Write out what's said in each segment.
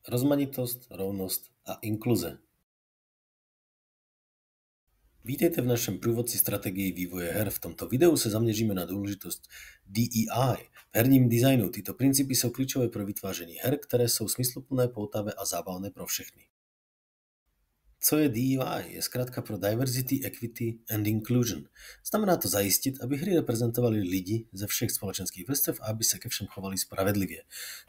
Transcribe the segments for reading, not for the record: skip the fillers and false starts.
rozmanitost, rovnosť a inkluze. Vítejte v našem průvodci strategii vývoje her. V tomto videu se zaměříme na důležitost DEI. V herním designu tyto principy jsou klíčové pro vytváření her, které jsou smysluplné, poutavé a zábavné pro všechny. Co je DEI? Je zkrátka pro Diversity, Equity and Inclusion. Znamená to zajistit, aby hry reprezentovaly lidi ze všech společenských vrstev a aby se ke všem chovali spravedlivě.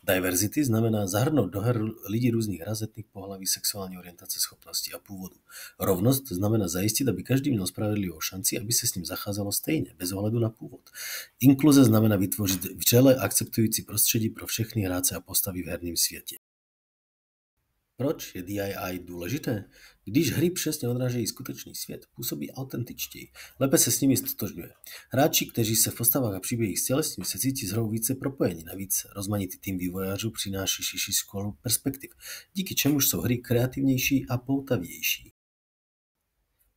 Diversity znamená zahrnout do her lidi různých ras, etnik, pohlaví, sexuální orientace, schopnosti a původu. Rovnost znamená zajistit, aby každý měl spravedlivou šanci, aby se s ním zacházelo stejně, bez ohledu na původ. Inkluze znamená vytvořit vřele akceptující prostředí pro všechny hráče a postavy v herním světě. Proč je DEI důležité? Když hry přesně odrážejí skutečný svět, působí autentičtěji, lépe se s nimi stotožňuje. Hráči, kteří se v postavách a příběhích stělesňují, se cítí s hrou více propojení. Navíc rozmanitý tým vývojářů přináší širší škálu perspektiv, díky čemuž jsou hry kreativnější a poutavější.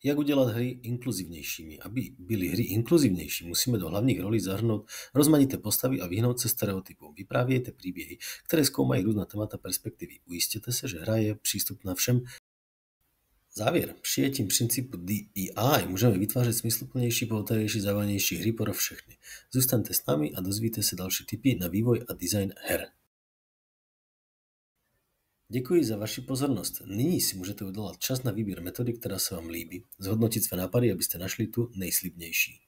Jak udělat hry inkluzivnějšími? Aby byly hry inkluzivnější, musíme do hlavních rolí zahrnout rozmanité postavy a vyhnout se stereotypům. Vyprávějte příběhy, které zkoumají různá témata perspektivy. Ujistěte se, že hra je přístupná všem. Závěr. Přijetím principu DEI můžeme vytvářet smysluplnější, poutavější, zábavnější hry pro všechny. Zůstaňte s námi a dozvíte se další tipy na vývoj a design her. Děkuji za vaši pozornost. Nyní si můžete udělat čas na výběr metody, která se vám líbí, zhodnotit své nápady, abyste našli tu nejslibnější.